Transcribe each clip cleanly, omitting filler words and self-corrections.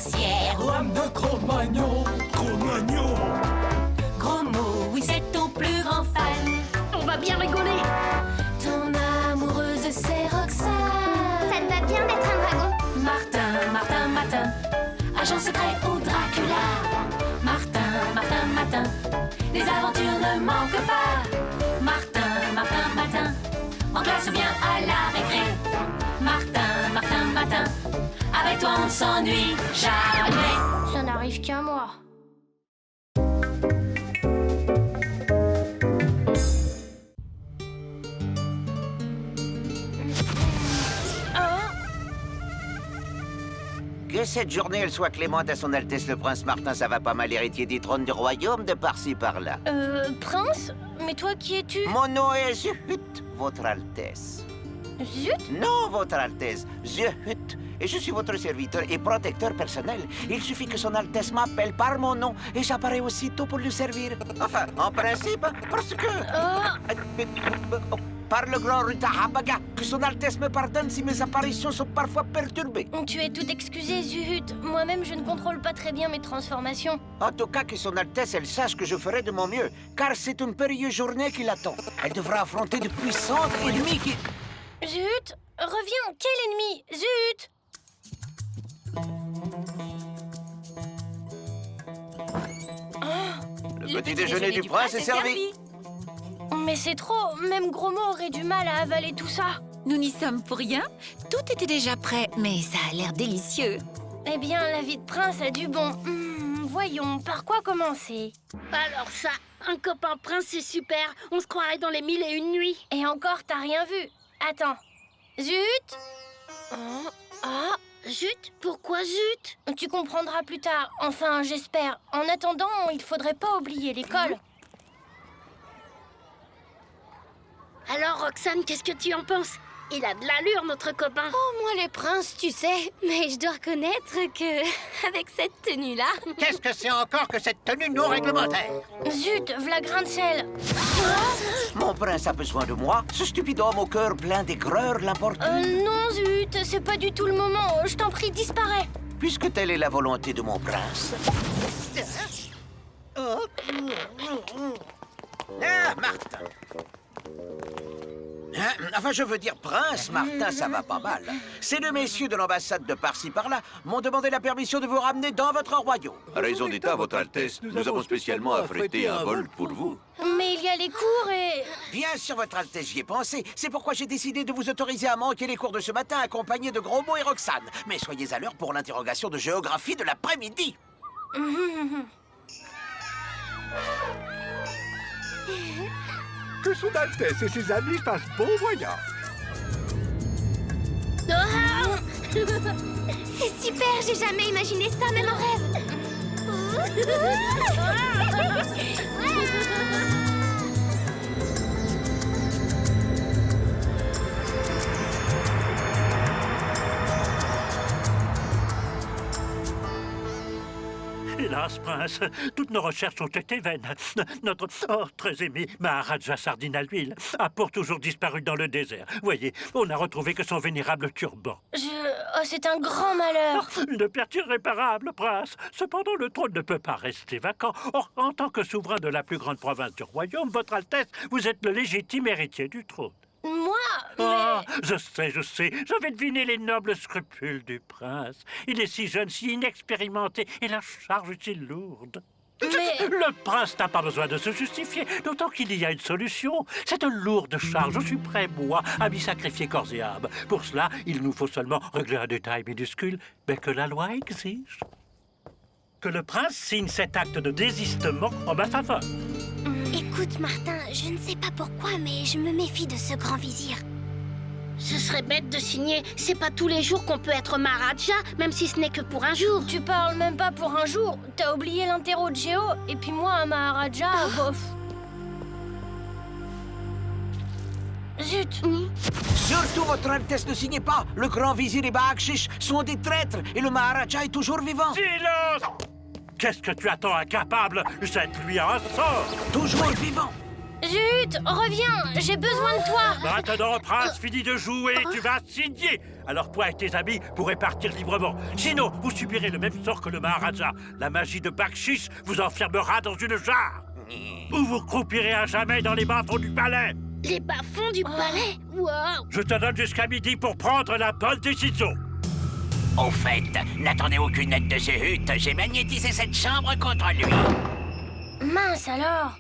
sorcière. Lame de Cro-Magnon. Cro-Magnon. Gros mot, oui, c'est ton plus grand fan. On va bien rigoler. Ton amoureuse, c'est Roxane. Ça te va bien d'être un dragon. Martin, Martin, Martin, agent secret ou Dracula. Martin, Martin, Martin, les aventures ne manquent pas. Martin, Martin, Martin, en classe ou bien à la récré. Martin, Martin, Martin, avec toi on ne s'ennuie jamais. Ça n'arrive qu'à moi. Que cette journée elle soit clémente à son Altesse le Prince Martin, ça va pas mal, héritier du trône du royaume, de par-ci par-là. Prince? Mais toi, qui es-tu? Mon nom est Zut, votre Altesse. Zut? Non, votre Altesse, Zut. Et je suis votre serviteur et protecteur personnel. Il suffit que son Altesse m'appelle par mon nom et j'apparais aussitôt pour lui servir. Enfin, en principe, parce que... Par le grand Rutahabaga, que son Altesse me pardonne si mes apparitions sont parfois perturbées. Tu es tout excusé, Zuhut. Moi-même, je ne contrôle pas très bien mes transformations. En tout cas, que son Altesse, elle sache que je ferai de mon mieux, car c'est une périlleuse journée qui l'attend. Elle devra affronter de puissants ennemis qui... Zuhut, reviens. Quel ennemi? Zuhut! Le petit déjeuner du prince est servi. Mais c'est trop. Même Gros Mot aurait du mal à avaler tout ça. Nous n'y sommes pour rien. Tout était déjà prêt, mais ça a l'air délicieux. Eh bien, la vie de prince a du bon. Voyons, par quoi commencer? Alors ça, un copain prince, c'est super. On se croirait dans les 1001 nuits. Et encore, t'as rien vu. Attends. Zut! Zut? Pourquoi zut? Tu comprendras plus tard. Enfin, j'espère. En attendant, il faudrait pas oublier l'école. Alors, Roxane, qu'est-ce que tu en penses? Il a de l'allure, notre copain. Oh, moi, les princes, tu sais. Mais je dois reconnaître que, avec cette tenue-là... Qu'est-ce que c'est encore que cette tenue non réglementaire? Zut, v'là grain de sel. Mon prince a besoin de moi. Ce stupide homme au cœur plein d'aigreur l'importune. Non, Zut, c'est pas du tout le moment. Je t'en prie, disparais. Puisque telle est la volonté de mon prince. Ah, Martin. Enfin, je veux dire, Prince Martin, ça va pas mal. Ces deux messieurs de l'ambassade de par-ci par-là m'ont demandé la permission de vous ramener dans votre royaume. Raison d'État, votre Altesse. Nous avons spécialement affrété un vol pour vous. Mais il y a les cours et... Bien sûr, votre Altesse, j'y ai pensé. C'est pourquoi j'ai décidé de vous autoriser à manquer les cours de ce matin accompagnés de Gros Mot et Roxane. Mais soyez à l'heure pour l'interrogation de géographie de l'après-midi. Que son Altesse et ses amis fassent bon voyage. C'est super, j'ai jamais imaginé ça, même en rêve. Hélas, prince, toutes nos recherches ont été vaines. Notre très aimé Maharaja Sardine à l'huile a pour toujours disparu dans le désert. Voyez, on n'a retrouvé que son vénérable turban. Oh, c'est un grand malheur. Une perte irréparable, prince. Cependant, le trône ne peut pas rester vacant. Or, en tant que souverain de la plus grande province du royaume, votre Altesse, vous êtes le légitime héritier du trône. Moi, mais... Ah, je sais. J'avais deviné les nobles scrupules du prince. Il est si jeune, si inexpérimenté, et la charge est si lourde. Mais... Le prince n'a pas besoin de se justifier, d'autant qu'il y a une solution. Cette lourde charge, je suis prêt, moi, à m'y sacrifier corps et âme. Pour cela, il nous faut seulement régler un détail minuscule, mais que la loi exige. Que le prince signe cet acte de désistement en ma faveur. Écoute, Martin, je ne sais pas pourquoi, mais je me méfie de ce grand vizir. Ce serait bête de signer. C'est pas tous les jours qu'on peut être Maharaja, même si ce n'est que pour un jour. Tu parles même pas pour un jour. T'as oublié l'interro de Géo, et puis moi, un Maharaja, bof. Zut. Surtout, votre Altesse, ne signez pas. Le grand vizir et Bahakshish sont des traîtres, et le Maharaja est toujours vivant. Silence! Qu'est-ce que tu attends, incapable? Jette-lui un sort! Toujours vivant. Zut, reviens, j'ai besoin de toi. Maintenant, prince, fini de jouer, tu vas signer. Alors toi et tes amis pourrez partir librement. Sinon, vous subirez le même sort que le Maharaja. La magie de Bakshis vous enfermera dans une jarre. Ou vous croupirez à jamais dans les bas-fonds du palais. Les bas-fonds du palais? Wow! Je te donne jusqu'à midi pour prendre la bonne décision. Au fait, n'attendez aucune aide de Zehut. J'ai magnétisé cette chambre contre lui. Mince alors.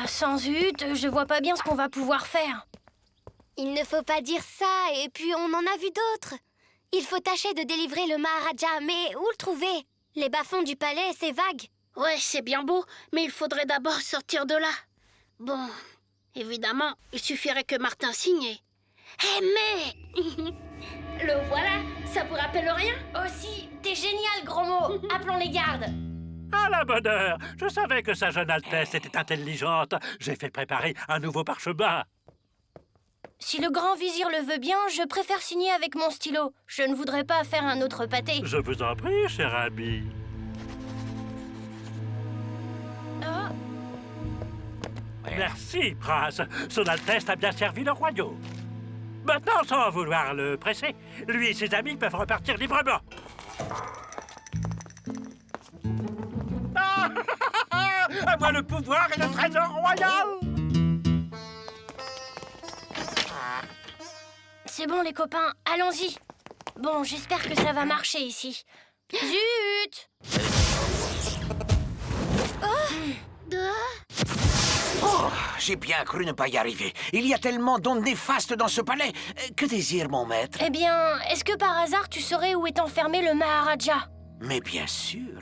Sans Zut, je vois pas bien ce qu'on va pouvoir faire. Il ne faut pas dire ça, et puis on en a vu d'autres. Il faut tâcher de délivrer le Maharaja, mais où le trouver? Les bas-fonds du palais, c'est vague. Ouais, c'est bien beau, mais il faudrait d'abord sortir de là. Bon, évidemment, il suffirait que Martin signe. Mais... Le voilà, ça vous rappelle rien? Aussi, t'es génial, gros mot. Appelons les gardes. À la bonne heure. Je savais que sa jeune Altesse était intelligente. J'ai fait préparer un nouveau parchemin. Si le grand vizir le veut bien, je préfère signer avec mon stylo. Je ne voudrais pas faire un autre pâté. Je vous en prie, cher ami. Oh. Merci, prince. Son Altesse a bien servi le royaume. Maintenant, sans vouloir le presser, lui et ses amis peuvent repartir librement. À moi le pouvoir et le trésor royal. C'est bon, les copains, allons-y. Bon, j'espère que ça va marcher ici. Zut! Oh, j'ai bien cru ne pas y arriver. Il y a tellement d'ondes néfastes dans ce palais. Que désire mon maître? Eh bien, est-ce que par hasard tu saurais où est enfermé le Maharaja? Mais bien sûr.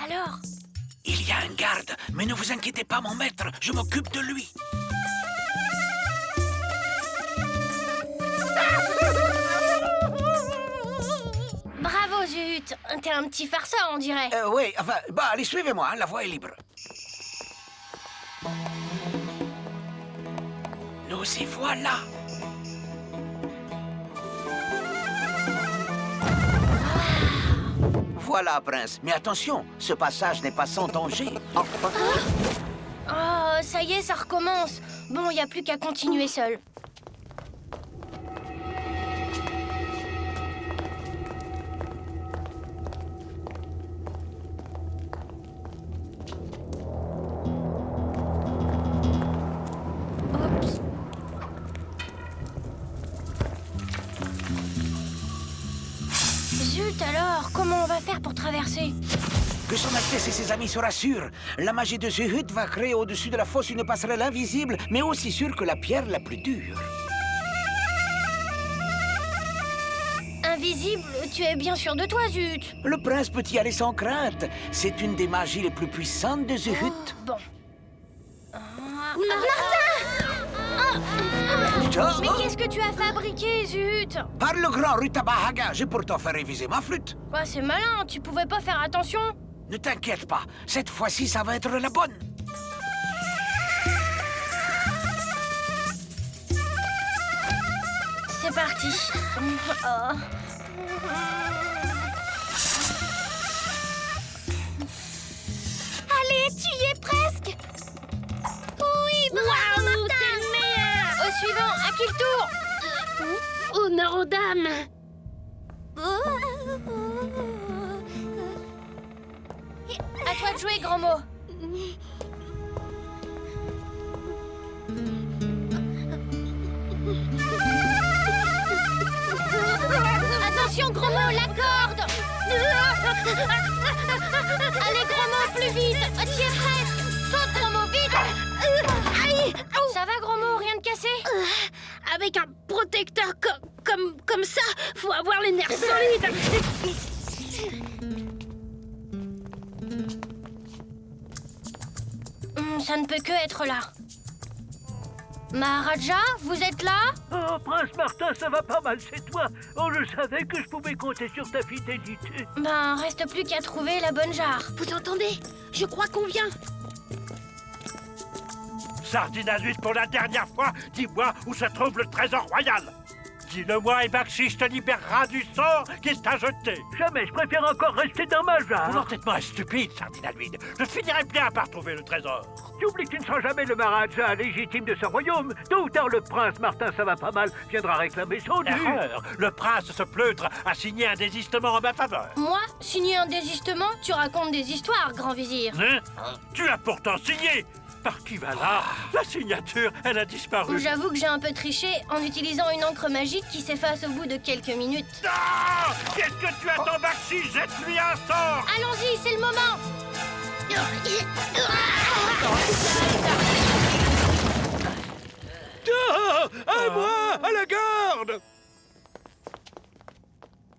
Alors? Il y a un garde, mais ne vous inquiétez pas, mon maître, je m'occupe de lui. Bravo, Zut! T'es un petit farceur, on dirait. Oui, enfin, allez, suivez-moi, hein, la voie est libre. Nous y voilà. Voilà, prince. Mais attention, ce passage n'est pas sans danger. Oh, ça y est, ça recommence. Bon, y a plus qu'à continuer seul. Oups. Zut alors, comment on va faire pour traverser? Que son Altesse et ses amis se rassurent. La magie de Zehut va créer au-dessus de la fosse une passerelle invisible, mais aussi sûre que la pierre la plus dure. Invisible? Tu es bien sûr de toi, Zut. Le prince peut y aller sans crainte. C'est une des magies les plus puissantes de Zehut. Oh, bon. Mais qu'est-ce que tu as fabriqué, Zut? Par le grand Rutabahaga, j'ai pourtant fait réviser ma flûte. Bah, c'est malin, tu pouvais pas faire attention? Ne t'inquiète pas, cette fois-ci, ça va être la bonne. C'est parti. Oh. Allez, tu y es presque. Oui, bravo, Martin. T'es le meilleur. Au suivant, à qui le tour? Honneur aux dames. À toi de jouer, grand mot. Attention, gros mot, la corde. Allez, gros mot, plus vite. Tu es presque. Saute, gros mot, vite. Aïe. Ça va, gros mot, rien de cassé? Avec un protecteur comme ça, faut avoir les nerfs solides. Ça ne peut que être là. Maharaja, vous êtes là? Oh, Prince Martin, ça va pas mal, c'est toi. Oh, je savais que je pouvais compter sur ta fidélité. Ben, reste plus qu'à trouver la bonne jarre. Vous entendez? Je crois qu'on vient. Sardine à l'huile pour la dernière fois, dis-moi où se trouve le trésor royal. Dis-le-moi et Bakshi te libérera du sort qu'il t'a jeté. Jamais, je préfère encore rester dans ma jarre. Mon entêtement est stupide, Sardine à l'huile. Je finirai bien par trouver le trésor. Tu oublies que tu ne seras jamais le Maharaja légitime de ce royaume. Tôt ou tard, le prince Martin, ça va pas mal, viendra réclamer son dû. Erreur. Le prince se pleutre à signer un désistement en ma faveur. Moi, signer un désistement? Tu racontes des histoires, grand vizir. Hein? Tu as pourtant signé. Par qui va là? La signature, elle a disparu. J'avoue que j'ai un peu triché en utilisant une encre magique qui s'efface au bout de quelques minutes. Ah! Qu'est-ce que tu attends, Bakshi? Jette-lui un sort! Allons-y, c'est le moment! À moi, à la garde!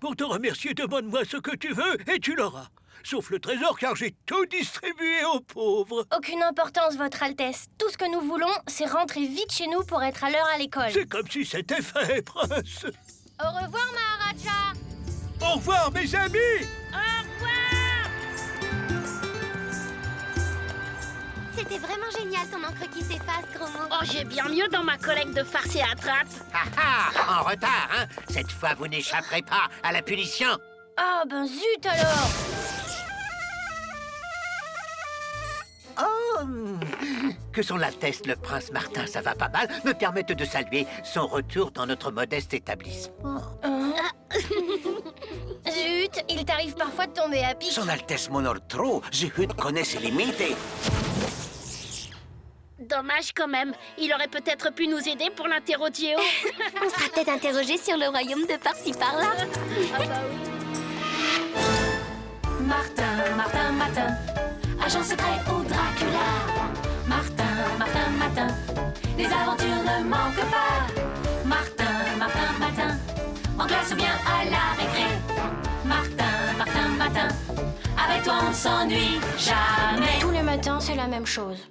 Pour te remercier, demande-moi ce que tu veux et tu l'auras. Sauf le trésor, car j'ai tout distribué aux pauvres. Aucune importance, Votre Altesse. Tout ce que nous voulons, c'est rentrer vite chez nous pour être à l'heure à l'école. C'est comme si c'était fait, prince. Au revoir, Maharaja. Au revoir, mes amis. Au revoir! C'était vraiment génial ton encre qui s'efface, gros mot. Oh, j'ai bien mieux dans ma collecte de farce et attrape. Ah ah, en retard, hein? Cette fois, vous n'échapperez pas à la punition. Ah, ben zut alors! Oh, que son Altesse le Prince Martin, ça va pas mal, me permettent de saluer son retour dans notre modeste établissement. Zut, il t'arrive parfois de tomber à pic. Son Altesse m'honore trop, Zuhut connaît ses limites. Dommage quand même. Il aurait peut-être pu nous aider pour l'interroger. On sera peut-être interrogé sur le royaume de par-ci par-là. Ah bah oui. Martin, Martin, Martin, agent secret au Dracula. Martin, Martin, Martin, les aventures ne manquent pas. Martin, Martin, Martin, en classe ou bien à la récré. Martin, Martin, Martin, avec toi on ne s'ennuie jamais. Tous les matins, c'est la même chose.